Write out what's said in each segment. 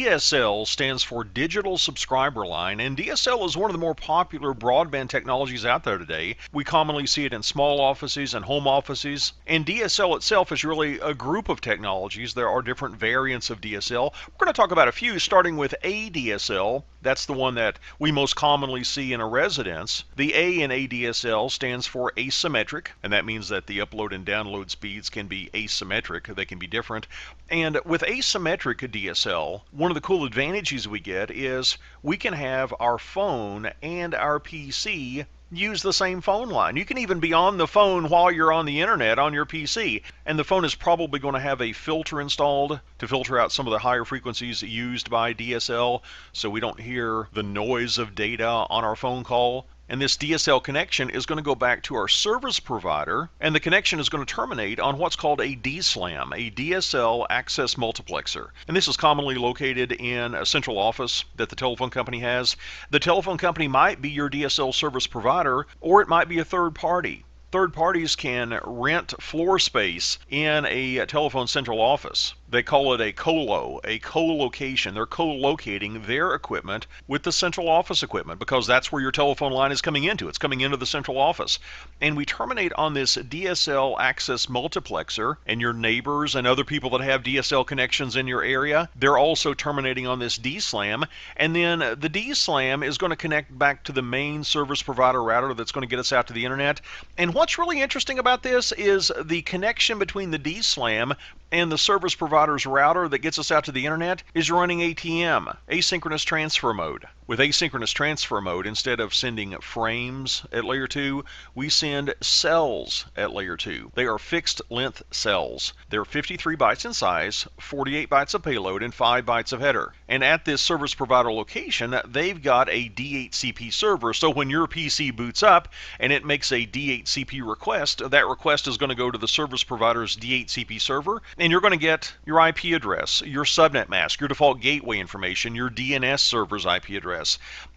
DSL stands for Digital Subscriber Line, and DSL is one of the more popular broadband technologies out there today. We commonly see it in small offices and home offices, and DSL itself is really a group of technologies. There are different variants of DSL. We're going to talk about a few, starting with ADSL. That's the one that we most commonly see in a residence. The A in ADSL stands for asymmetric, and that means that the upload and download speeds can be asymmetric. They can be different. And with asymmetric DSL, one of the cool advantages we get is we can have our phone and our PC use the same phone line. You can even be on the phone while you're on the internet on your PC, and the phone is probably going to have a filter installed to filter out some of the higher frequencies used by DSL so we don't hear the noise of data on our phone call. And this DSL connection is going to go back to our service provider, and the connection is going to terminate on what's called a DSLAM, a DSL access multiplexer. And this is commonly located in a central office that the telephone company has. The telephone company might be your DSL service provider, or it might be a third party. Third parties can rent floor space in a telephone central office. They call it a co-location. They're co-locating their equipment with the central office equipment because that's where your telephone line is coming into. It's coming into the central office. And we terminate on this DSL access multiplexer, and your neighbors and other people that have DSL connections in your area, they're also terminating on this DSLAM. And then the DSLAM is going to connect back to the main service provider router that's going to get us out to the internet. And what's really interesting about this is the connection between the DSLAM and the service provider's router that gets us out to the internet is running ATM, asynchronous transfer mode. With asynchronous transfer mode, instead of sending frames at layer 2, we send cells at layer 2. They are fixed length cells. They're 53 bytes in size, 48 bytes of payload, and 5 bytes of header. And at this service provider location, they've got a D8CP server, so when your PC boots up and it makes a D8CP request, that request is going to go to the service provider's D8CP server, and you're going to get your IP address, your subnet mask, your default gateway information, your DNS server's IP address.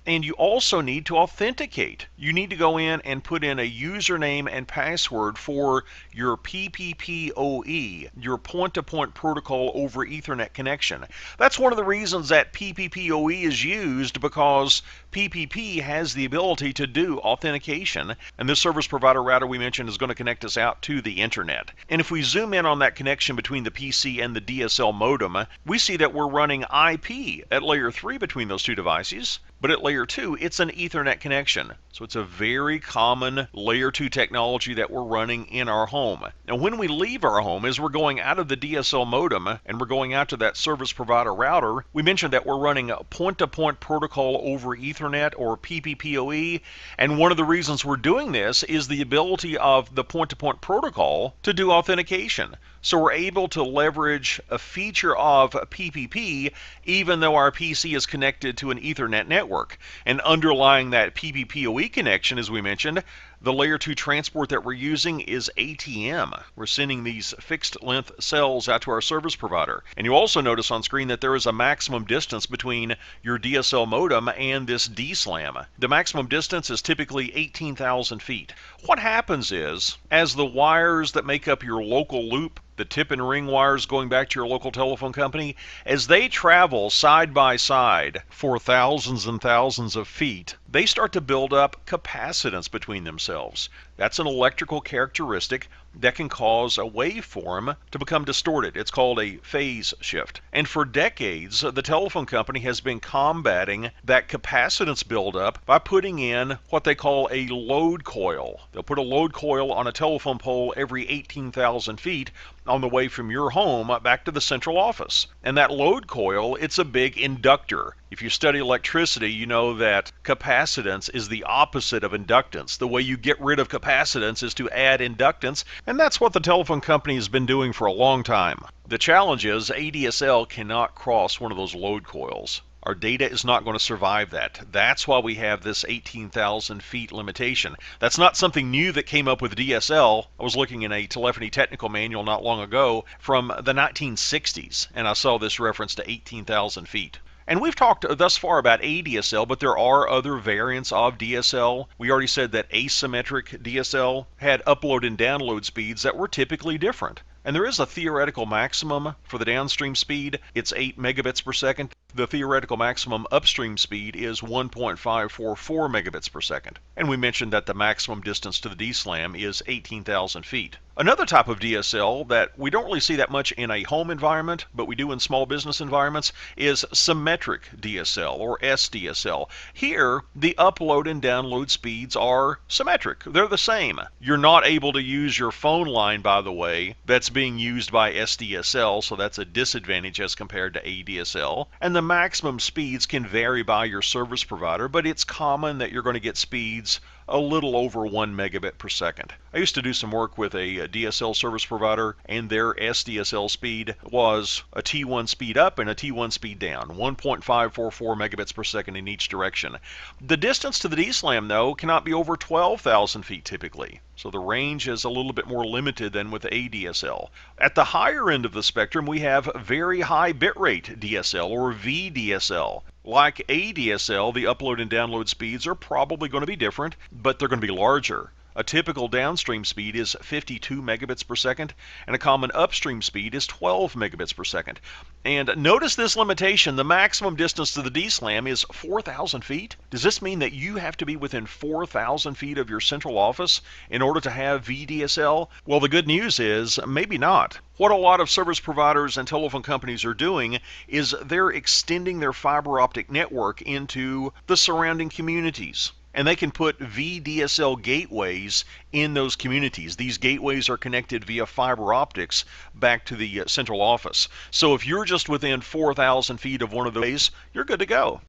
And you also need to authenticate. You need to go in and put in a username and password for your PPPoE, your point-to-point protocol over Ethernet connection. That's one of the reasons that PPPoE is used, because PPP has the ability to do authentication, and this service provider router we mentioned is going to connect us out to the internet. And if we zoom in on that connection between the PC and the DSL modem, we see that we're running IP at layer 3 between those two devices. But at layer 2, it's an Ethernet connection. So it's a very common layer 2 technology that we're running in our home. Now when we leave our home, as we're going out of the DSL modem and we're going out to that service provider router, we mentioned that we're running a point-to-point protocol over Ethernet, or PPPoE. And one of the reasons we're doing this is the ability of the point-to-point protocol to do authentication. So we're able to leverage a feature of PPP even though our PC is connected to an Ethernet network. And underlying that PPPoE connection, as we mentioned, the layer 2 transport that we're using is ATM. We're sending these fixed length cells out to our service provider. And you also notice on screen that there is a maximum distance between your DSL modem and this DSLAM. The maximum distance is typically 18,000 feet. What happens is, as the wires that make up your local loop, the tip and ring wires going back to your local telephone company, as they travel side by side for thousands and thousands of feet, they start to build up capacitance between themselves. That's an electrical characteristic that can cause a waveform to become distorted. It's called a phase shift. And for decades, the telephone company has been combating that capacitance buildup by putting in what they call a load coil. They'll put a load coil on a telephone pole every 18,000 feet on the way from your home back to the central office. And that load coil, it's a big inductor. If you study electricity, you know that capacitance is the opposite of inductance. The way you get rid of capacitance is to add inductance, and that's what the telephone company has been doing for a long time. The challenge is ADSL cannot cross one of those load coils. Our data is not going to survive that. That's why we have this 18,000 feet limitation. That's not something new that came up with DSL. I was looking in a telephony technical manual not long ago from the 1960s, and I saw this reference to 18,000 feet. And we've talked thus far about ADSL, but there are other variants of DSL. We already said that asymmetric DSL had upload and download speeds that were typically different. And there is a theoretical maximum for the downstream speed. It's 8 megabits per second. The theoretical maximum upstream speed is 1.544 megabits per second. And we mentioned that the maximum distance to the DSLAM is 18,000 feet. Another type of DSL that we don't really see that much in a home environment, but we do in small business environments, is symmetric DSL or SDSL. Here, the upload and download speeds are symmetric. They're the same. You're not able to use your phone line, by the way, that's being used by SDSL, so that's a disadvantage as compared to ADSL. And the maximum speeds can vary by your service provider, but it's common that you're going to get speeds a little over 1 megabit per second. I used to do some work with a DSL service provider, and their SDSL speed was a T1 speed up and a T1 speed down, 1.544 megabits per second in each direction. The distance to the DSLAM, though, cannot be over 12,000 feet typically, so the range is a little bit more limited than with ADSL. At the higher end of the spectrum, we have very high bitrate DSL or VDSL. Like ADSL, the upload and download speeds are probably going to be different, but they're going to be larger. A typical downstream speed is 52 megabits per second, and a common upstream speed is 12 megabits per second. And notice this limitation, the maximum distance to the DSLAM is 4,000 feet. Does this mean that you have to be within 4,000 feet of your central office in order to have VDSL? Well, the good news is maybe not. What a lot of service providers and telephone companies are doing is they're extending their fiber optic network into the surrounding communities. And they can put VDSL gateways in those communities. These gateways are connected via fiber optics back to the central office. So if you're just within 4,000 feet of one of those, you're good to go.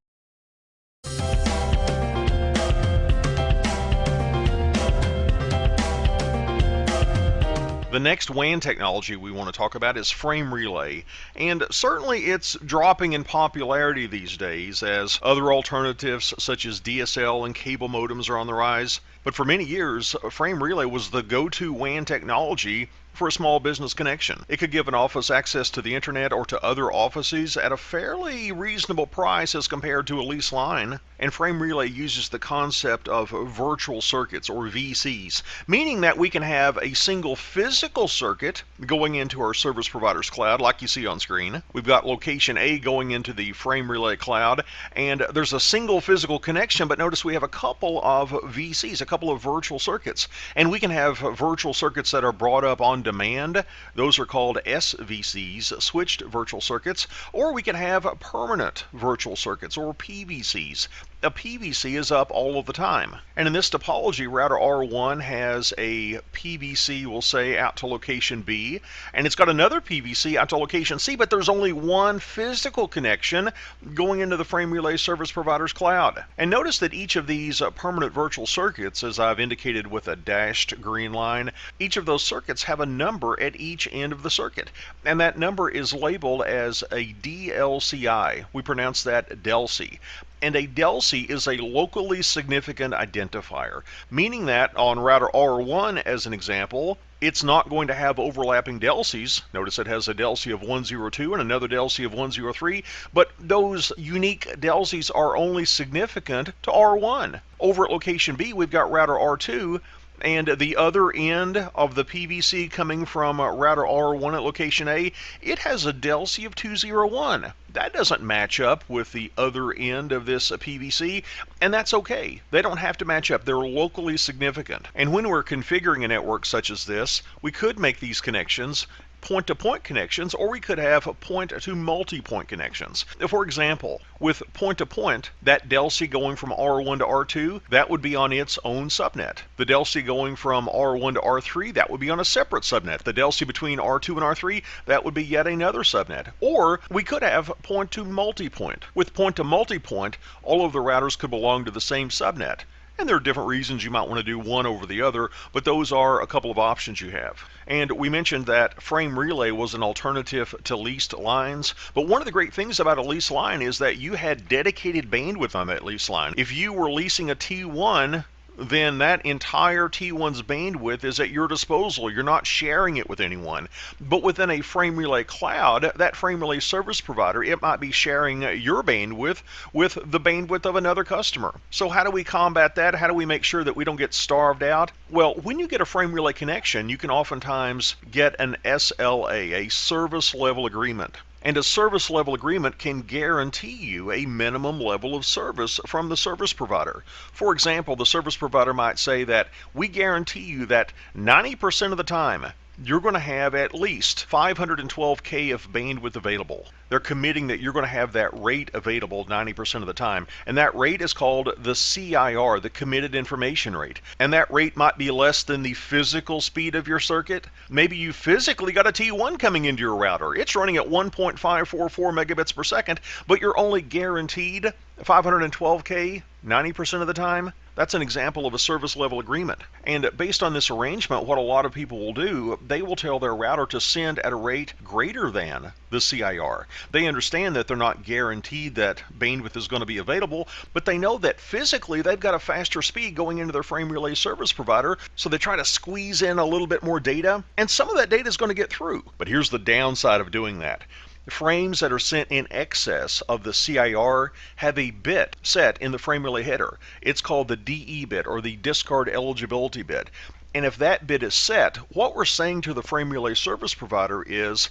The next WAN technology we want to talk about is frame relay, and certainly it's dropping in popularity these days as other alternatives such as DSL and cable modems are on the rise. But for many years, frame relay was the go-to WAN technology for a small business connection. It could give an office access to the internet or to other offices at a fairly reasonable price as compared to a lease line. And frame relay uses the concept of virtual circuits or VCs, meaning that we can have a single physical circuit going into our service provider's cloud like you see on screen. We've got location A going into the frame relay cloud, and there's a single physical connection, but notice we have a couple of VCs, a couple of virtual circuits. And we can have virtual circuits that are brought up on demand. Those are called SVCs, switched virtual circuits, or we can have permanent virtual circuits or PVCs. A PVC is up all of the time. And in this topology, router R1 has a PVC, we'll say, out to location B, and it's got another PVC out to location C, but there's only one physical connection going into the frame relay service provider's cloud. And notice that each of these permanent virtual circuits, as I've indicated with a dashed green line, each of those circuits have a number at each end of the circuit, and that number is labeled as a DLCI. We pronounce that DELC. And a DELC is a locally significant identifier, meaning that on router R1, as an example, it's not going to have overlapping DELCs. Notice it has a DELC of 102 and another DELC of 103, but those unique DELCs are only significant to R1. Over at location B, we've got router R2, and the other end of the PVC coming from router R1 at location A, it has a DELC of 201. That doesn't match up with the other end of this PVC, and that's okay. They don't have to match up. They're locally significant. And when we're configuring a network such as this, we could make these connections point-to-point connections, or we could have point-to-multi-point connections. For example, with point-to-point, that DELC going from R1 to R2, that would be on its own subnet. The DELC going from R1 to R3, that would be on a separate subnet. The DELC between R2 and R3, that would be yet another subnet. Or we could have point-to-multi-point. With point-to-multi-point, all of the routers could belong to the same subnet. And there are different reasons you might want to do one over the other, but those are a couple of options you have. And we mentioned that frame relay was an alternative to leased lines, but one of the great things about a leased line is that you had dedicated bandwidth on that leased line. If you were leasing a T1, then that entire T1's bandwidth is at your disposal. You're not sharing it with anyone. But within a frame relay cloud, that frame relay service provider, it might be sharing your bandwidth with the bandwidth of another customer. So how do we combat that? How do we make sure that we don't get starved out? Well, when you get a frame relay connection, you can oftentimes get an SLA, a service level agreement. And a service level agreement can guarantee you a minimum level of service from the service provider. For example, the service provider might say that we guarantee you that 90% of the time you're going to have at least 512K of bandwidth available. They're committing that you're going to have that rate available 90% of the time. And that rate is called the CIR, the committed information rate. And that rate might be less than the physical speed of your circuit. Maybe you physically got a T1 coming into your router. It's running at 1.544 megabits per second, but you're only guaranteed 512K 90% of the time. That's an example of a service level agreement. And based on this arrangement, what a lot of people will do, they will tell their router to send at a rate greater than the CIR. They understand that they're not guaranteed that bandwidth is going to be available, but they know that physically they've got a faster speed going into their frame relay service provider, so they try to squeeze in a little bit more data, and some of that data is going to get through. But here's the downside of doing that. Frames that are sent in excess of the CIR have a bit set in the frame relay header. It's called the DE bit, or the discard eligibility bit. And if that bit is set, what we're saying to the frame relay service provider is,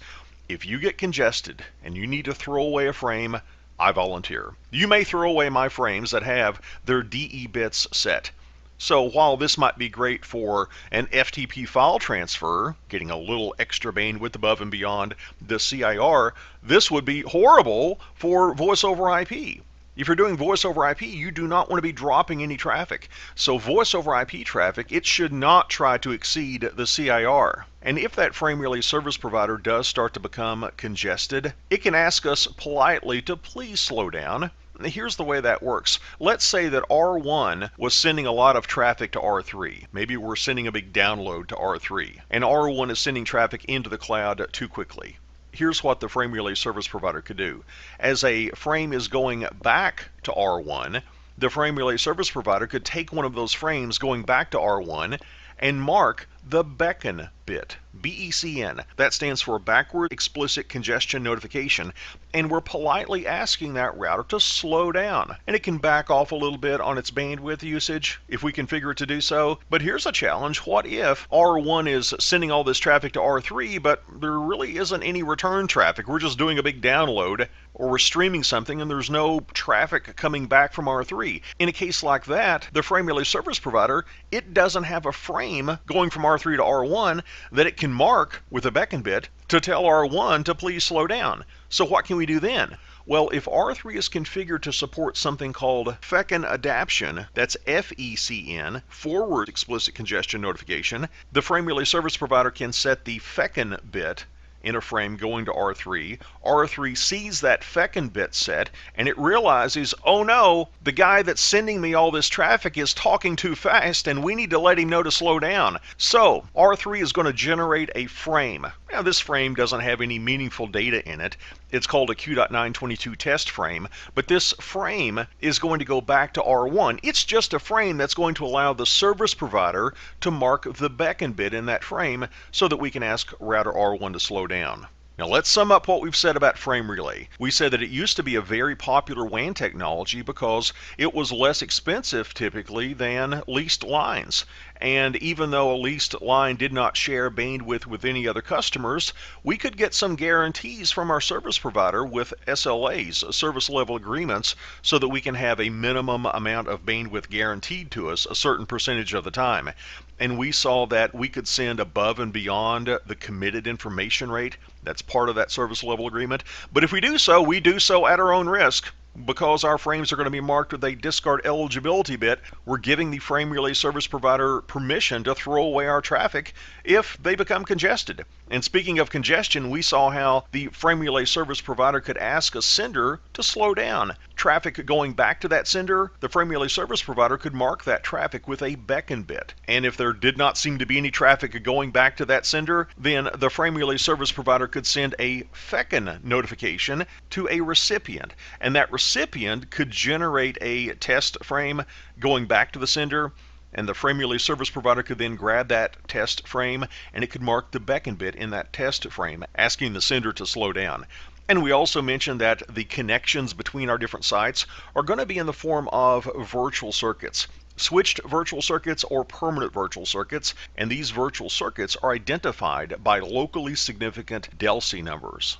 if you get congested and you need to throw away a frame, I volunteer. You may throw away my frames that have their DE bits set. So while this might be great for an FTP file transfer, getting a little extra bandwidth above and beyond the CIR, this would be horrible for voice over IP. If you're doing voice over IP, you do not want to be dropping any traffic. So voice over IP traffic, it should not try to exceed the CIR. And if that frame relay service provider does start to become congested, it can ask us politely to please slow down. Here's the way that works. Let's say that R1 was sending a lot of traffic to R3. Maybe we're sending a big download to R3, and R1 is sending traffic into the cloud too quickly. Here's what the frame relay service provider could do. As a frame is going back to R1, the frame relay service provider could take one of those frames going back to R1 and mark the beckon bit, BECN. That stands for Backward Explicit Congestion Notification, and we're politely asking that router to slow down. And it can back off a little bit on its bandwidth usage if we configure it to do so. But here's a challenge. What if R1 is sending all this traffic to R3, but there really isn't any return traffic? We're just doing a big download, or we're streaming something and there's no traffic coming back from R3. In a case like that, the frame relay service provider, it doesn't have a frame going from R3 to R1 that it can mark with a beckon bit to tell R1 to please slow down. So what can we do then? Well, if R3 is configured to support something called FECN adaption, that's FECN, Forward Explicit Congestion Notification, the frame relay service provider can set the FECN bit in a frame going to R3. R3 sees that FECN bit set, and it realizes, oh no, the guy that's sending me all this traffic is talking too fast, and we need to let him know to slow down. So R3 is going to generate a frame. Now this frame doesn't have any meaningful data in it. It's called a Q.922 test frame, but this frame is going to go back to R1. It's just a frame that's going to allow the service provider to mark the beckon bit in that frame so that we can ask router R1 to slow down. Now let's sum up what we've said about frame relay. We said that it used to be a very popular WAN technology because it was less expensive typically than leased lines. And even though a leased line did not share bandwidth with any other customers, we could get some guarantees from our service provider with SLAs, service level agreements, so that we can have a minimum amount of bandwidth guaranteed to us a certain percentage of the time. And we saw that we could send above and beyond the committed information rate. That's part of that service level agreement. But if we do so, we do so at our own risk. Because our frames are going to be marked with a discard eligibility bit, we're giving the frame relay service provider permission to throw away our traffic if they become congested. And speaking of congestion, we saw how the frame relay service provider could ask a sender to slow down. Traffic going back to that sender, the frame relay service provider could mark that traffic with a beckon bit. And if there did not seem to be any traffic going back to that sender, then the frame relay service provider could send a FECN notification to a recipient. And that recipient could generate a test frame going back to the sender, and the frame relay service provider could then grab that test frame and it could mark the beckon bit in that test frame, asking the sender to slow down. And we also mentioned that the connections between our different sites are going to be in the form of virtual circuits. Switched virtual circuits or permanent virtual circuits, and these virtual circuits are identified by locally significant DELC numbers.